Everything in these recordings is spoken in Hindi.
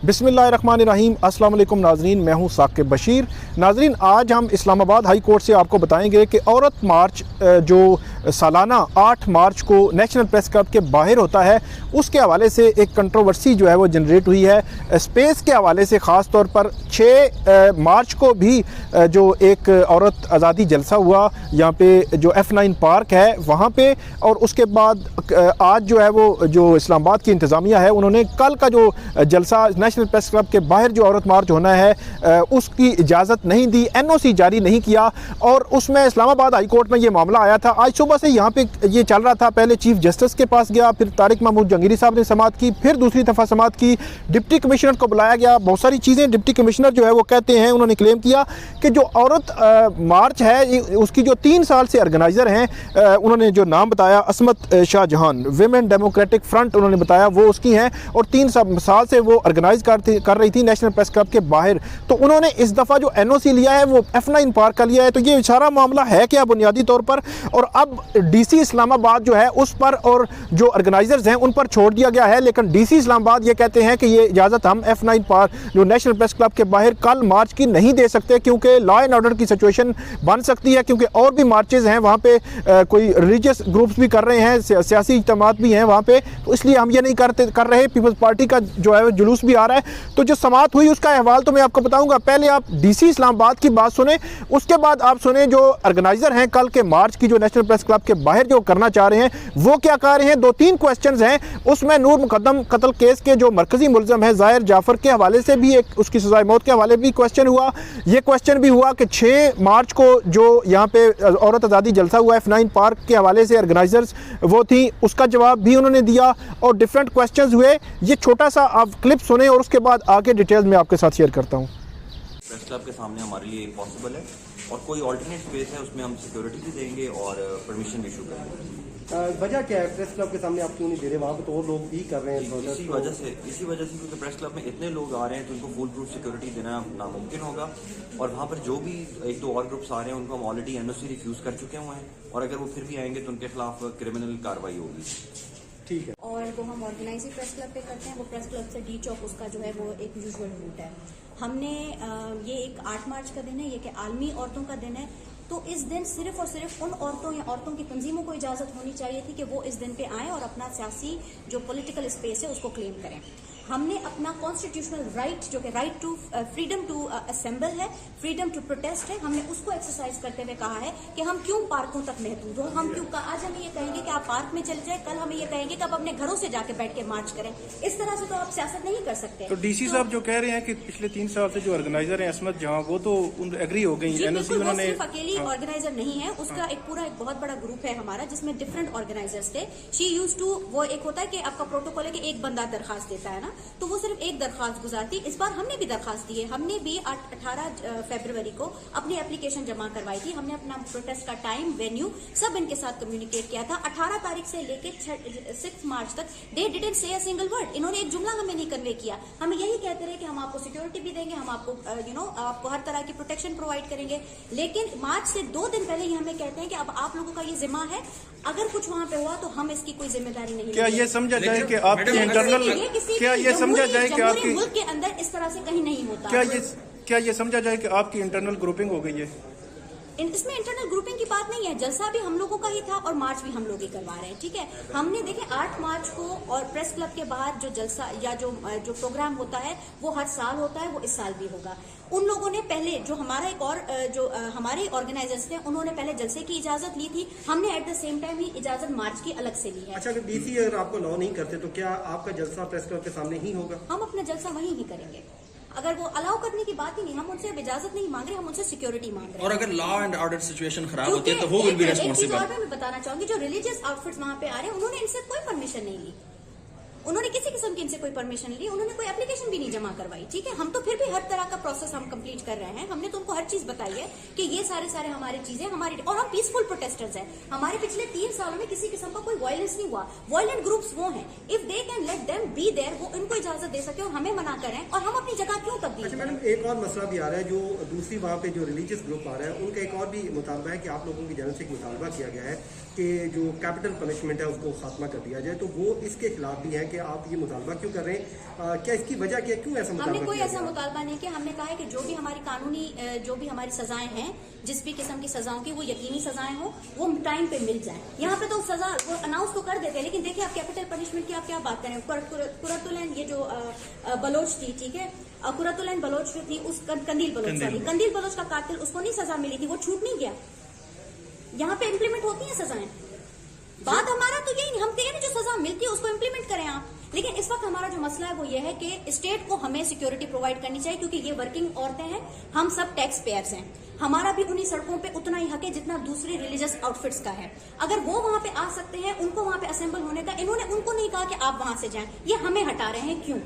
बिस्मिल्लाहिर्रहमानिर्रहीम। अस्सलाम वालेकुम नाजरीन, मैं हूं साकिब बशीर। नाजरीन, आज हम इस्लामाबाद हाई कोर्ट से आपको बताएंगे कि औरत मार्च जो सालाना 8 मार्च को नेशनल प्रेस क्लब के बाहर होता है, उसके हवाले से एक कंट्रोवर्सी जो है वो जनरेट हुई है। स्पेस के हवाले से ख़ास तौर पर 6 मार्च को भी जो एक औरत आज़ादी जलसा हुआ यहाँ पे जो F9 पार्क है वहाँ पे, और उसके बाद आज जो है वो जो इस्लामाबाद की इंतज़ामिया है उन्होंने कल का जो जलसा नेशनल प्रेस क्लब के बाहर जो औरत मार्च होना है उसकी इजाज़त नहीं दी, NOC जारी नहीं किया। और उसमें इस्लामाबाद हाई कोर्ट में ये मामला आया था। आज सुबह से यहाँ पे ये चल रहा था। पहले चीफ जस्टिस के पास गया, फिर तारिक महमूद जंगीरी साहब ने समाअत की, फिर दूसरी दफ़ा समाअत की, डिप्टी कमिश्नर को बुलाया गया। बहुत सारी चीज़ें डिप्टी कमिश्नर जो है वो कहते हैं, उन्होंने क्लेम किया कि जो औरत मार्च है उसकी जो 3 साल से ऑर्गेनाइज़र हैं, उन्होंने जो नाम बताया असमत शाहजहान, विमेन डेमोक्रेटिक फ्रंट उन्होंने बताया वो उसकी हैं, और 3 साल से वो ऑर्गेनाइज कर रही थी नेशनल प्रेस क्लब के बाहर। तो उन्होंने इस दफ़ा जो NOC लिया है वो F9 पार्क का लिया है। तो ये सारा मामला है क्या बुनियादी तौर पर, और अब DC इस्लामाबाद जो है उस पर और जो ऑर्गेनाइजर्स हैं उन पर छोड़ दिया गया है। लेकिन DC इस्लामाबाद ये कहते हैं कि ये इजाज़त हम F9 पार्क जो नेशनल प्रेस क्लब के बाहर कल मार्च की नहीं दे सकते, क्योंकि लॉ एंड ऑर्डर की सिचुएशन बन सकती है, क्योंकि और भी मार्चेज हैं वहाँ पे, कोई रिलीजियस ग्रुप्स भी कर रहे हैं, सियासी इज्तिमात भी हैं वहाँ पे, तो इसलिए हम ये नहीं कर रहे। पीपल्स पार्टी का जो है जुलूस भी आ रहा है। तो जो समाअत हुई उसका अहवाल तो मैं आपको बताऊंगा। पहले आप DC इस्लामाबाद की बात सुने, उसके बाद आप सुने जो ऑर्गेनाइजर हैं कल के मार्च की जो नेशनल प्रेस क्लब के बाहर जो करना चाह रहे हैं वो क्या कह रहे हैं। 2-3 क्वेश्चंस हैं उसमें। नूर मुकद्दम कत्ल केस के जो मरकजी मुलजम है ज़ाहिर जाफर के हवाले से भी एक उसकी सजाए मौत के हवाले भी क्वेश्चन हुआ। ये क्वेश्चन भी हुआ कि 6 मार्च को जो यहाँ पे औरत आज़ादी जलसा हुआ F9 पार्क के हवाले से ऑर्गेनाइजर्स वो थी, उसका जवाब भी उन्होंने दिया, और डिफरेंट क्वेश्चंस हुए। ये छोटा सा आप क्लिप सुने और उसके बाद आगे डिटेल्स में आपके साथ शेयर करता हूँ। प्रेस क्लब के सामने हमारे लिए पॉसिबल है, और कोई ऑल्टरनेट स्पेस है उसमें हम सिक्योरिटी भी देंगे और परमिशन भी इशू करेंगे। वजह क्या है प्रेस क्लब के सामने आप क्यों नहीं दे रहे? वहाँ पे तो और लोग भी कर रहे हैं। इसी वजह से क्योंकि प्रेस क्लब में इतने लोग आ रहे हैं तो उनको फुल प्रूफ सिक्योरिटी देना नामुमकिन होगा, और वहाँ पर जो भी 1-2 और ग्रुप्स आ रहे हैं उनको हम ऑलरेडी NOC रिफ्यूज कर चुके हुए हैं, और अगर वो फिर भी आएंगे तो उनके खिलाफ क्रिमिनल कार्रवाई होगी। ठीक है। और वो हम ऑर्गेनाइजिंग प्रेस क्लब पे करते हैं। वो प्रेस क्लब से D चौक उसका जो है वो एक यूजुअल रूट है। हमने ये एक 8 मार्च का दिन है, ये कि आलमी औरतों का दिन है, तो इस दिन सिर्फ और सिर्फ उन औरतों या औरतों की तंजीमों को इजाजत होनी चाहिए थी कि वो इस दिन पे आएँ और अपना सियासी जो पॉलिटिकल स्पेस है उसको क्लेम करें। हमने अपना कॉन्स्टिट्यूशनल राइट जो कि right to freedom to assemble है, फ्रीडम टू प्रोटेस्ट है, हमने उसको एक्सरसाइज करते हुए कहा है कि हम क्यों पार्कों तक महदूद हो। हम क्यों आज हमें ये कहेंगे कि आप पार्क में चले जाए, कल हमें ये कहेंगे कि आप अपने घरों से जाके बैठ के मार्च करें। इस तरह से तो आप सियासत नहीं कर सकते। तो DC साहब जो कह रहे हैं कि पिछले 3 साल से जो ऑर्गेनाइजर हैं असमत जहां, वो तो एग्री हो गई, NOC उन्होंने। सिर्फ अकेली ऑर्गेनाइजर नहीं है, उसका एक पूरा एक बहुत बड़ा ग्रुप है हमारा जिसमें डिफरेंट ऑर्गेनाइजर्स थे। शी यूज्ड टू, वो एक होता है कि आपका प्रोटोकॉल है कि एक बंदा दरखास्त देता है ना, तो वो सिर्फ दरखास्त गुजारती। इस बार हमने भी दरखास्त दी है। हमने भी 18 फरवरी को अपनी एप्लीकेशन जमा करवाई थी। हमने अपना प्रोटेस्ट का टाइम, वेन्यू सब इनके साथ कम्युनिकेट किया था। 18 तारीख से लेके 6 मार्च तक they didn't say a single word. इन्होंने एक जुमला हमें नहीं कन्वे किया। हमें यही कहते रहे कि हम आपको सिक्योरिटी भी देंगे, हम आपको आपको हर तरह की प्रोटेक्शन प्रोवाइड करेंगे। लेकिन मार्च से 2 दिन पहले ही हमें कहते हैं कि अब आप लोगों का ये जिम्मा है, अगर कुछ वहां पे हुआ तो हम इसकी कोई जिम्मेदारी नहीं। क्या ये समझा जाए कि आपकी इंटरनल, क्या ये समझा जाए कि आपकी मुल्क के अंदर इस तरह से कहीं नहीं होता? क्या ये समझा जाए कि आपकी इंटरनल ग्रुपिंग हो गई है? इसमें इंटरनल ग्रुपिंग की बात नहीं है। जलसा भी हम लोगों का ही था और मार्च भी हम लोग ही करवा रहे हैं। ठीक है, हमने देखे 8 मार्च को और प्रेस क्लब के बाद जो जलसा या जो प्रोग्राम होता है वो हर साल होता है, वो इस साल भी होगा। उन लोगों ने पहले जो हमारा एक और जो हमारे ऑर्गेनाइजर्स थे उन्होंने पहले जलसे की इजाजत ली थी। हमने एट द सेम टाइम ही इजाजत मार्च की अलग से ली है। अच्छा, अगर DC अगर आपको अलाउ नहीं करते तो क्या आपका जलसा प्रेस क्लब के सामने ही होगा? हम अपना जलसा वहीं ही करेंगे। अगर वो अलाउ करने की बात ही नहीं, हम उनसे अब इजाजत नहीं मांग रहे, हम उनसे सिक्योरिटी मांग रहे हैं। और अगर लॉ एंड ऑर्डर सिचुएशन खराब होती है तो हु विल बी रिस्पांसिबल? मैं बताना चाहूंगी, जो रिलीजियस आउटफिट्स वहां पे आ रहे हैं उन्होंने इनसे कोई परमिशन नहीं ली, उन्होंने किसी किस्म की इनसे कोई परमिशन ली, उन्होंने कोई एप्लीकेशन भी नहीं जमा करवाई। ठीक है, हम तो फिर भी हर तरह का प्रोसेस हम कंप्लीट कर रहे हैं। हमने तो उनको हर चीज बताई है कि ये सारे हमारी चीजें हमारी, और हम पीसफुल प्रोटेस्टर्स हैं। हमारे पिछले 3 सालों में किसी किस्म का कोई वायलेंस नहीं हुआ। वायलेंट ग्रुप्स वो हैं, if they can let them be there, वो इनको इजाजत दे सके और हमें मना करें, और हम अपनी जगह क्यों तब्दील करें? मैडम, एक और मसला भी आ रहा है, जो दूसरी वहाँ पे जो रिलीजियस ग्रुप आ रहा है उनका एक और भी मुतालबा है कि आप लोगों की जानब से एक मुतालबा किया गया है कि जो कैपिटल पनिशमेंट है उसको खात्मा कर दिया जाए। तो वो इसके खिलाफ भी है कि आप ये मुतालबा क्यों कर रहे हैं, क्या इसकी वजह क्या, क्यों ऐसा हमने मुतालबा कोई किया ऐसा गया? मुतालबा नहीं किया। हमने कहा है कि जो भी हमारी कानूनी जो भी हमारी सजाएं हैं, जिस भी किस्म की सजाओं की, वो यकीनी सजाएं हो, वो टाइम पे मिल जाए। यहाँ पे तो सजा वो अनाउंस तो कर देते हैं, लेकिन देखिए आप कैपिटल पनिशमेंट की आप क्या बात करें। कुरतुलैन ये जो बलोच थी, ठीक है, कुरतुलैन बलोच जो थी, उस कंदील बलोच का कातिल, उसको नहीं सजा मिली थी, वो छूट नहीं गया। यहाँ पे इम्प्लीमेंट होती है सजाएं। बात हमारा तो यही नहीं, हम कहें जो सजा मिलती है उसको इम्प्लीमेंट करें आप। लेकिन इस वक्त हमारा जो मसला है वो ये है कि स्टेट को हमें सिक्योरिटी प्रोवाइड करनी चाहिए, क्योंकि ये वर्किंग औरतें हैं, हम सब टैक्स पेयर्स हैं। हमारा भी उन्हीं सड़कों पे उतना ही हक है जितना दूसरी रिलीजियस आउटफिट्स का है। अगर वो वहां पे आ सकते हैं, उनको वहां पे असेंबल होने का, इन्होंने उनको नहीं कहा कि आप वहां से जाएं, ये हमें हटा रहे हैं, क्यों?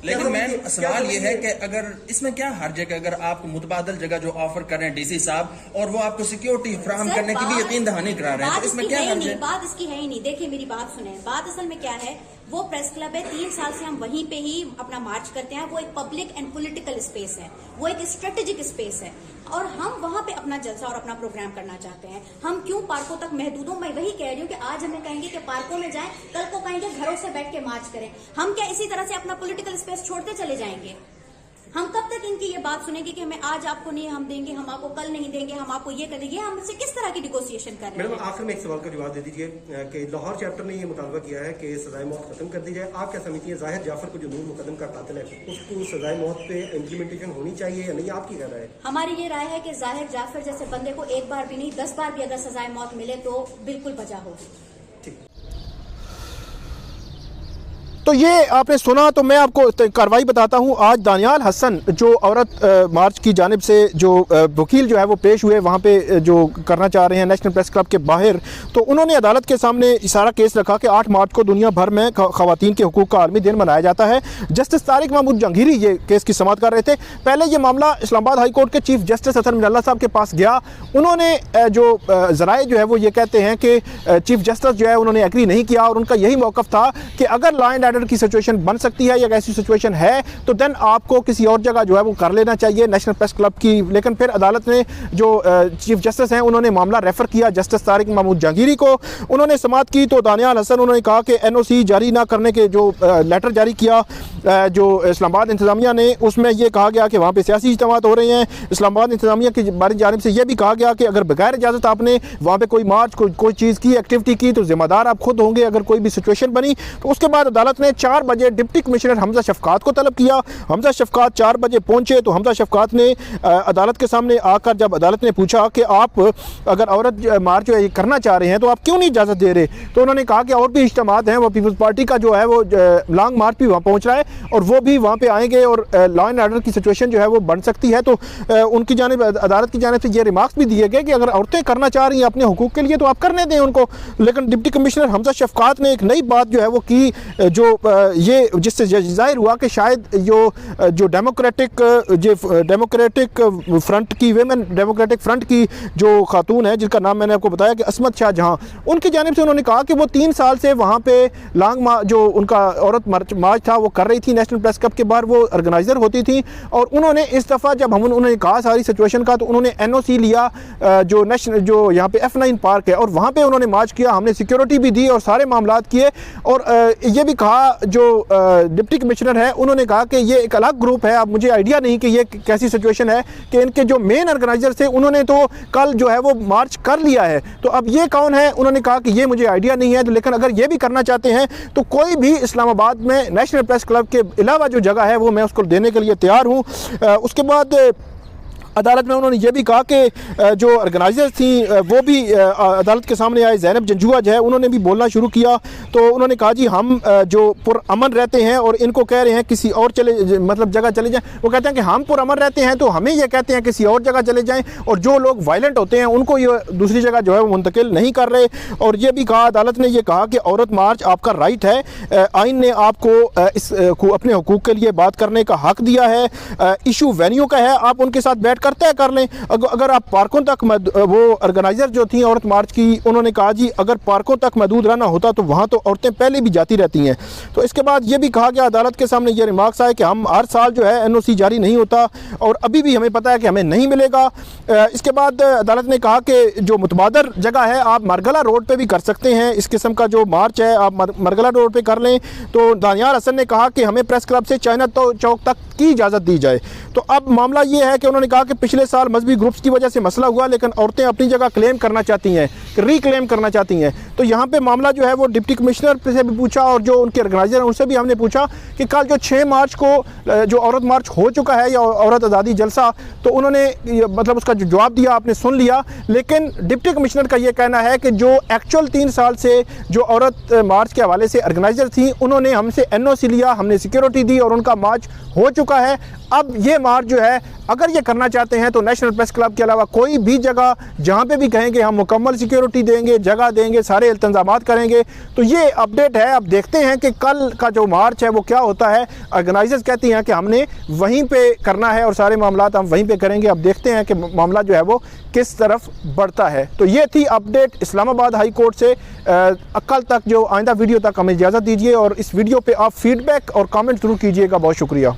लेकिन मैम सवाल ये है कि अगर इसमें क्या हर्ज है कि अगर आपको मुतबादल जगह जो ऑफर कर रहे हैं डीसी साहब और वो आपको सिक्योरिटी फ्राहम करने की भी यकीन दहानी करा रहे हैं, तो इसमें क्या हर्ज है? बात इसकी है ही नहीं। देखिए मेरी बात सुने, बात असल में क्या है, वो प्रेस क्लब है, 3 साल से हम वहीं पे ही अपना मार्च करते हैं। वो एक पब्लिक एंड पॉलिटिकल स्पेस है, वो एक स्ट्रेटेजिक स्पेस है, और हम वहां पे अपना जलसा और अपना प्रोग्राम करना चाहते हैं। हम क्यों पार्कों तक महदूद हूं? मैं वही कह रही हूँ कि आज हमें कहेंगे कि पार्कों में जाएं, कल को कहेंगे घरों से बैठ के मार्च करें। हम क्या इसी तरह से अपना पॉलिटिकल स्पेस छोड़ते चले जाएंगे? हम कब तक इनकी ये बात सुनेंगे कि हमें आज आपको नहीं हम देंगे, हम आपको कल नहीं देंगे, हम आपको ये कर देंगे? हमसे किस तरह की निगोशिएशन कर रहे हैं? मैडम आखिर में एक सवाल का जवाब दे दीजिए कि लाहौर चैप्टर ने ये मुतालबा किया है कि सजाए मौत खत्म कर दी जाए। आप क्या समझती हैं, जाहिर जाफर को जो नूर मुकदम का कातिल है, उसको सजाए मौत पे इम्प्लीमेंटेशन होनी चाहिए या नहीं? आपकी क्या राय है? हमारी ये राय है कि जाहिर जाफर जैसे बंदे को एक बार भी नहीं 10 बार भी अगर सजाए मौत मिले तो बिल्कुल बजा होगी। तो ये आपने सुना, तो मैं आपको कार्रवाई बताता हूँ। आज दानियाल हसन जो औरत मार्च की जानिब से जो वकील जो है वो पेश हुए वहाँ पे जो करना चाह रहे हैं नेशनल प्रेस क्लब के बाहर, तो उन्होंने अदालत के सामने सारा केस रखा कि 8 मार्च को दुनिया भर में ख़वातीन के हुकूक़ का आलमी दिन मनाया जाता है। जस्टिस तारिक महमूद जहांगीरी ये केस की समाअत कर रहे थे। पहले ये मामला इस्लामाबाद हाई कोर्ट के चीफ जस्टिस हसन मिनल्ला साहब के पास गया। उन्होंने जो ज़राए जो है वो ये कहते हैं कि चीफ जस्टिस जो है उन्होंने एग्री नहीं किया, और उनका यही मौक़िफ़ था कि अगर लॉ एंड की सिचुएशन बन सकती है या ऐसी सिचुएशन है तो देन आपको किसी और जगह जो है वो कर लेना चाहिए नेशनल प्रेस क्लब की। लेकिन फिर अदालत ने जो चीफ जस्टिस हैं उन्होंने मामला रेफर किया जस्टिस तारिक महमूद जहांगीरी को। उन्होंने समाअत की तो दानियाल हसन उन्होंने कहा कि एनओसी जारी ना करने के जो लेटर जारी किया जो इस्लामाबाद इंतजामिया ने, उसमें यह कहा गया कि वहाँ पर सियासी इज्तिमात हो रहे हैं। इस्लामाबाद इंतजामिया की जानिब से यह भी कहा गया कि अगर बगैर इजाज़त आपने वहाँ पर कोई मार्च कोई चीज़ की एक्टिविटी की तो जिम्मेदार आप खुद होंगे अगर कोई भी सिचुएशन बनी। तो उसके बाद अदालत ने 4 बजे डिप्टी कमिश्नर हमजा शफकात को तलब किया। हमजा शफकात 4 बजे पहुंचे तो हमजा शफकात ने अदालत के सामने आकर जब अदालत ने पूछा कि आप अगर औरत मार्च करना चाह रहे हैं तो आप क्यों नहीं इजाज़त दे रहे, तो उन्होंने कहा कि और भी इज्तिमात हैं, वो पीपल्स पार्टी का जो है वो लॉन्ग मार्च भी वहाँ पहुँच रहा है और वो भी वहाँ पे आएंगे और लॉ एंड ऑर्डर की सिचुएशन जो है वो बन सकती है। तो उनकी जानिब अदालत की जानिब से ये रिमार्क्स भी दिए गए कि अगर औरतें करना चाह रही हैं अपने हुकूक के लिए तो आप करने दें उनको। लेकिन डिप्टी कमिश्नर हमजा शफकात ने एक नई बात जो है वो की, जो ये जिससे जाहिर हुआ कि शायद जो डेमोक्रेटिक फ्रंट की वेमेन डेमोक्रेटिक फ्रंट की जो खातून है जिनका नाम मैंने आपको बताया कि असमत शाह जहां, उनकी जानिब से उन्होंने कहा कि वो 3 साल से वहाँ पे जो उनका औरत मार्च था वो कर रही थी नेशनल प्रेस क्लब के बाहर, वो ऑर्गेनाइज़र होती थी। और उन्होंने इस दफ़ा जब उन्होंने कहा सारी सिचुएशन का तो उन्होंने एनओसी लिया जो नेशनल जो यहाँ पे F9 पार्क है और वहाँ पे उन्होंने मार्च किया, हमने सिक्योरिटी भी दी और सारे मामलात किए। और ये भी कहा जो डिप्टी कमिश्नर है उन्होंने कहा कि ये एक अलग ग्रुप है, अब मुझे आइडिया नहीं कि ये कैसी सिचुएशन है कि इनके जो मेन ऑर्गेनाइजर थे उन्होंने तो कल जो है वो मार्च कर लिया है, तो अब ये कौन है? उन्होंने कहा कि ये मुझे आइडिया नहीं है। तो लेकिन अगर ये भी करना चाहते हैं तो कोई भी इस्लामाबाद में नेशनल प्रेस क्लब के अलावा जो जगह है वो मैं उसको देने के लिए तैयार हूँ। उसके बाद अदालत में उन्होंने ये भी कहा कि जो ऑर्गेनाइजर थी वो भी अदालत के सामने आए। ज़ैनब जंजुआ जो है उन्होंने भी बोलना शुरू किया, तो उन्होंने कहा जी हम जो पुरअमन रहते हैं और इनको कह रहे हैं किसी और मतलब जगह चले जाएं। वो कहते हैं कि हम पुरअमन रहते हैं तो हमें ये कहते हैं किसी और जगह चले जाएं, और जो लोग वायलेंट होते हैं उनको ये दूसरी जगह जो है वो मुंतकिल नहीं कर रहे। और ये भी कहा, अदालत ने ये कहा कि औरत मार्च आपका राइट है, आइन ने आपको अपने हुकूक के लिए बात करने का हक दिया है, इशू वेन्यू का है, आप उनके साथ बैठ करते हैं कर लें। अगर आप पार्कों तक वो ऑर्गेनाइज़र जो थी औरत मार्च की, उन्होंने कहा जी अगर पार्कों तक महदूद रहना होता तो वहाँ तो औरतें पहले भी जाती रहती हैं। तो इसके बाद ये भी कहा गया अदालत के सामने, ये रिमार्क्स आए कि हम हर साल जो है NOC जारी नहीं होता और अभी भी हमें पता है कि हमें नहीं मिलेगा। इसके बाद अदालत ने कहा कि जो मुतबादर जगह है आप मरगला रोड पे भी कर सकते हैं, इस किस्म का जो मार्च है आप मरगला रोड पे कर लें। तो दानियाल हसन ने कहा कि हमें प्रेस क्लब से चाइना चौक तक की इजाज़त दी जाए। तो अब मामला ये है कि उन्होंने कहा कि पिछले साल मजहबी ग्रुप्स की वजह से मसला हुआ, लेकिन औरतें अपनी जगह क्लेम करना चाहती हैं, रिक्लेम करना चाहती हैं। तो यहाँ पे मामला जो है वो डिप्टी कमिश्नर से भी पूछा और जो उनके ऑर्गेनाइजर हैं उनसे भी हमने पूछा कि कल जो 6 मार्च को जो औरत मार्च हो चुका है या औरत आज़ादी जलसा, तो उन्होंने मतलब उसका जो जवाब दिया आपने सुन लिया, लेकिन डिप्टी कमिश्नर का ये कहना है कि जो एक्चुअल 3 साल से जो औरत मार्च के हवाले से ऑर्गेनाइजर थी उन्होंने हमसे NOC लिया, हमने सिक्योरिटी दी और उनका मार्च हो चुका है। अब ये मार्च जो है अगर ये करना चाहते हैं तो नेशनल प्रेस क्लब के अलावा कोई भी जगह जहाँ पे भी कहेंगे हम मुकम्मल सिक्योरिटी देंगे, जगह देंगे, सारे इंतजामात करेंगे। तो ये अपडेट है। अब देखते हैं कि कल का जो मार्च है वो क्या होता है। ऑर्गेनाइजर्स कहती हैं कि हमने वहीं पे करना है और सारे मामलात हम वहीं पे करेंगे। अब देखते हैं कि मामला जो है वो किस तरफ बढ़ता है। तो ये थी अपडेट इस्लामाबाद हाई कोर्ट से। कल तक जो आइंदा वीडियो तक हमें इजाज़त दीजिए और इस वीडियो पर आप फीडबैक और कॉमेंट ज़रूर कीजिएगा। बहुत शुक्रिया।